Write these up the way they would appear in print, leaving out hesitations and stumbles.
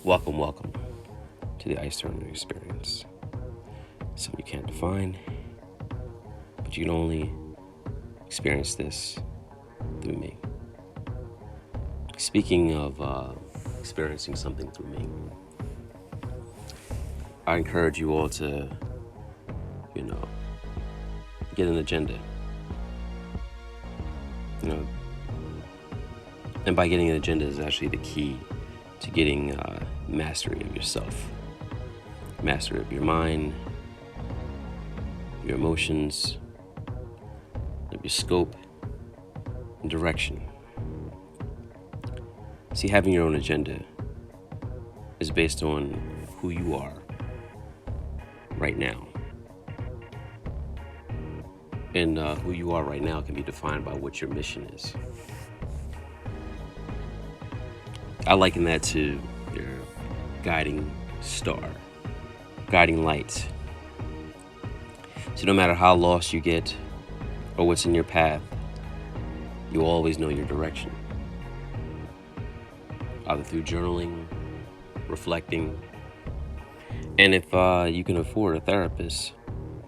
Welcome to the Ice Turner experience. Something you can't define, but you can only experience this through me. Speaking of experiencing something through me, I encourage you all to, you know, get an agenda. And by getting an agenda is actually the key to getting mastery of yourself, mastery of your mind, your emotions, of your scope and direction. See, having your own agenda is based on who you are right now. And who you are right now can be defined by what your mission is. I liken that to your guiding star, guiding light. So no matter how lost you get or what's in your path, you'll always know your direction. Either through journaling, reflecting, and if you can afford a therapist,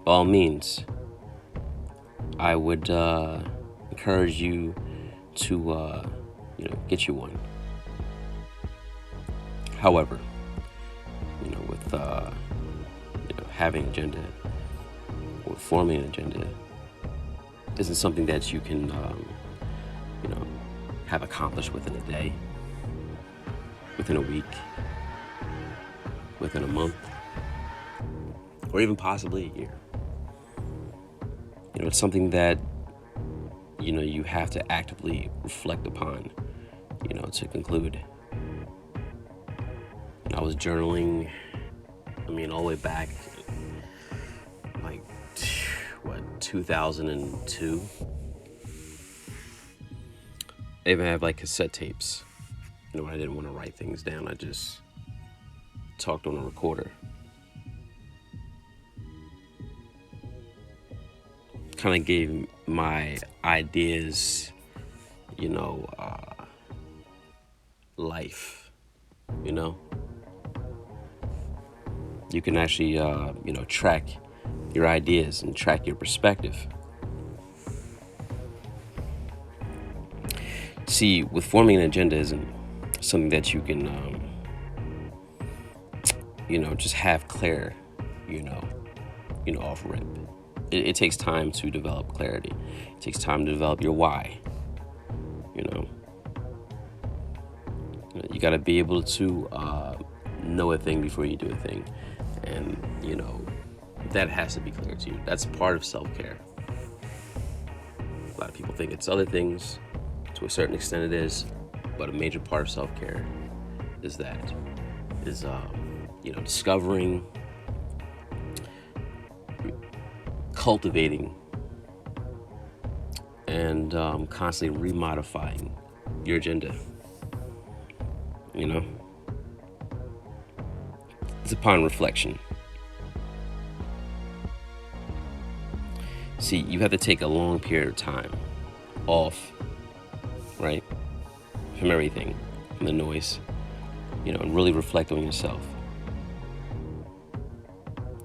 by all means, I would encourage you to get you one. However, with having an agenda or forming an agenda isn't something that you can have accomplished within a day, within a week, within a month, or even possibly a year. It's something that you have to actively reflect upon to conclude. I was journaling, all the way back, 2002. I even have cassette tapes. When I didn't want to write things down, I just talked on a recorder. Kind of gave my ideas, life, You can actually, track your ideas and track your perspective. See, with forming an agenda isn't something that you can, just have clear, off rip. It takes time to develop clarity. It takes time to develop your why. You got to be able to know a thing before you do a thing. And, that has to be clear to you. That's part of self-care. A lot of people think it's other things. To a certain extent it is. But a major part of self-care is discovering, cultivating, and constantly remodifying your agenda. It's upon reflection. See, you have to take a long period of time off, right? From everything, from the noise, and really reflect on yourself.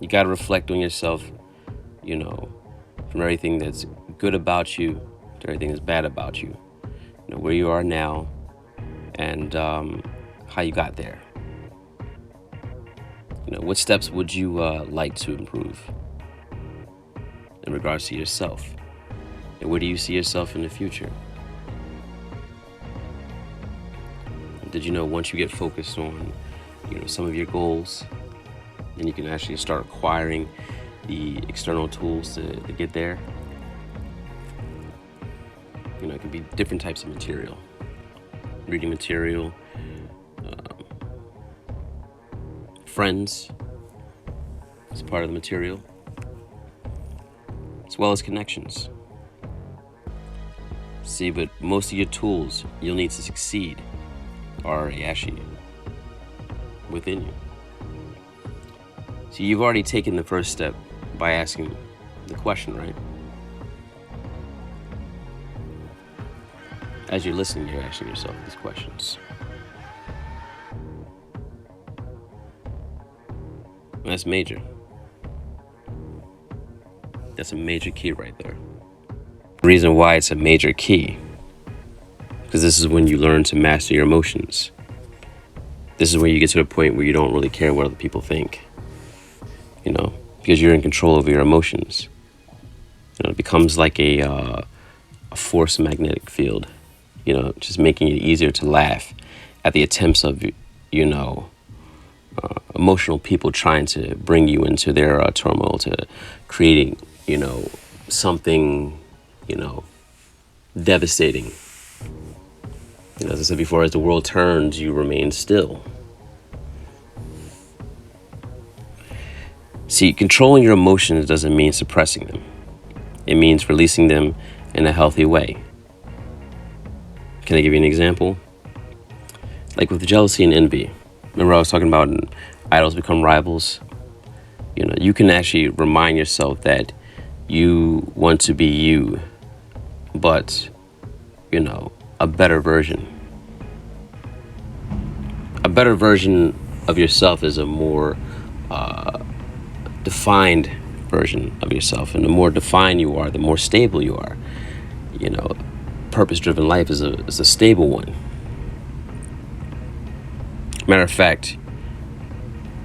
You got to reflect on yourself, from everything that's good about you to everything that's bad about you. Where you are now and how you got there. What steps would you like to improve in regards to yourself? And where do you see yourself in the future? Did you know once you get focused on, some of your goals, then you can actually start acquiring the external tools to get there? It can be different types of material. Reading material, friends is part of the material, as well as connections. See, but most of your tools you'll need to succeed are actually within you. So you've already taken the first step by asking the question, right? As you're listening, you're asking yourself these questions. And that's major. That's a major key right there. The reason why it's a major key, because this is when you learn to master your emotions. This is when you get to the point where you don't really care what other people think, because you're in control of your emotions. It becomes like a forced magnetic field, just making it easier to laugh at the attempts of, emotional people trying to bring you into their turmoil, to creating, something, devastating. As I said before, as the world turns, you remain still. See, controlling your emotions doesn't mean suppressing them. It means releasing them in a healthy way. Can I give you an example? Like with jealousy and envy. Remember I was talking about idols become rivals? You can actually remind yourself that you want to be you, but, a better version. A better version of yourself is a more defined version of yourself. And the more defined you are, the more stable you are. Purpose-driven life is a stable one. Matter of fact,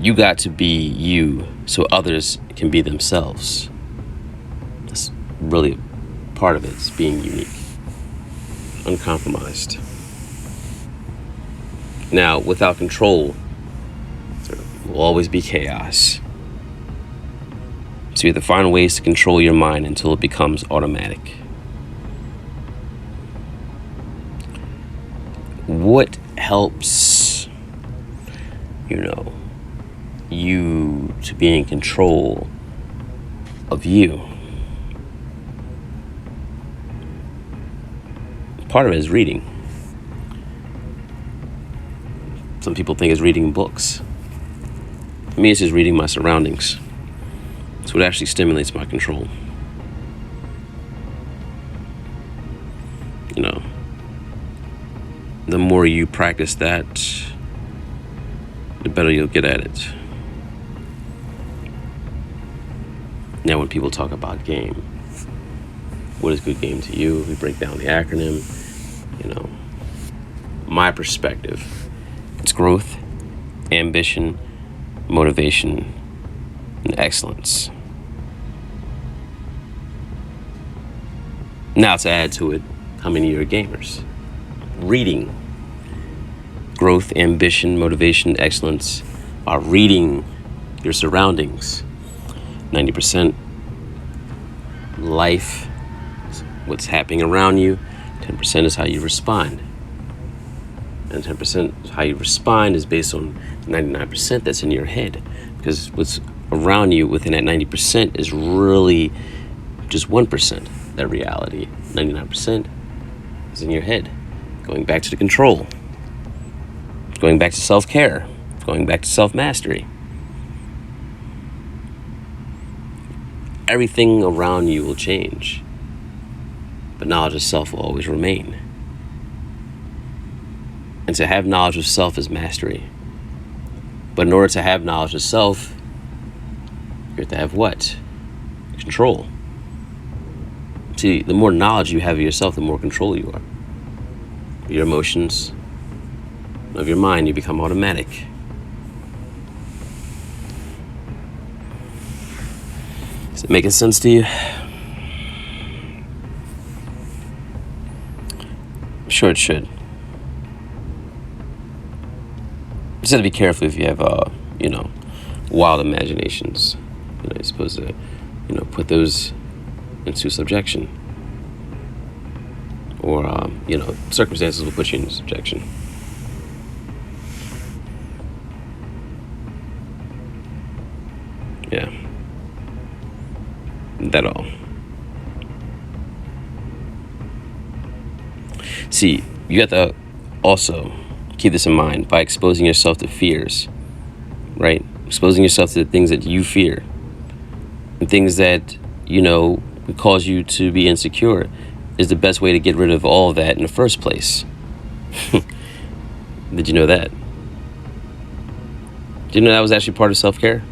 you got to be you so others can be themselves. That's really part of it, is being unique, uncompromised. Now, without control, there will always be chaos. So you have to find ways to control your mind until it becomes automatic. What helps, you to be in control of you? Part of it is reading. Some people think it's reading books. For me, it's just reading my surroundings. It's what actually stimulates my control. The more you practice that, the better you'll get at it. Now, when people talk about game, what is good game to you? We break down the acronym. My perspective, it's growth, ambition, motivation, and excellence. Now, to add to it, how many are gamers? Reading, growth, ambition, motivation, excellence, are reading your surroundings. 90% life, what's happening around you. 10% is how you respond. And 10% how you respond is based on 99% that's in your head. Because what's around you within that 90% is really just 1%, that reality. 99% is in your head. Going back to the control. Going back to self-care. Going back to self-mastery. Everything around you will change, but knowledge of self will always remain. And to have knowledge of self is mastery. But in order to have knowledge of self, you have to have what? Control. See, the more knowledge you have of yourself, the more control you are. Your emotions, of your mind, you become automatic. Is it making sense to you? I'm sure it should. Just have to be careful if you have, wild imaginations. You're supposed to, put those into subjection. Or, circumstances will put you into subjection. Yeah. That all. See, you have to also keep this in mind by exposing yourself to fears, right? Exposing yourself to the things that you fear and things that, would cause you to be insecure is the best way to get rid of all of that in the first place. Did you know that? Did you know that was actually part of self-care?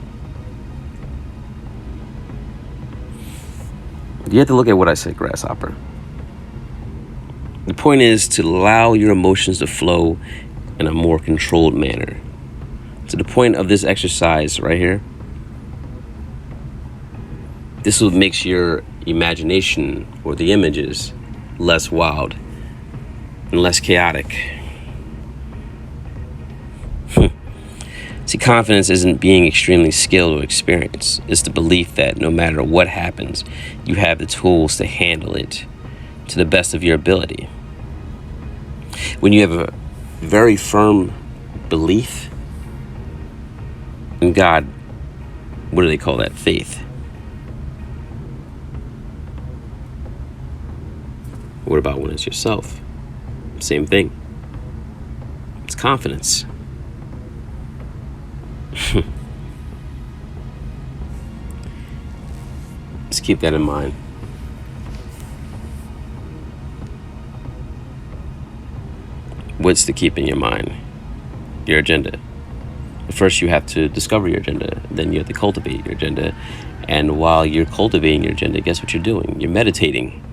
You have to look at what I said, grasshopper. The point is to allow your emotions to flow in a more controlled manner. So the point of this exercise right here, this will makes your imagination or the images less wild and less chaotic. See, confidence isn't being extremely skilled or experienced. It's the belief that no matter what happens, you have the tools to handle it to the best of your ability. When you have a very firm belief in God, what do they call that? Faith. What about when it's yourself? Same thing. It's confidence. Just keep that in mind. What's to keep in your mind? Your agenda. First, you have to discover your agenda. Then you have to cultivate your agenda. And while you're cultivating your agenda, guess what you're doing? You're meditating.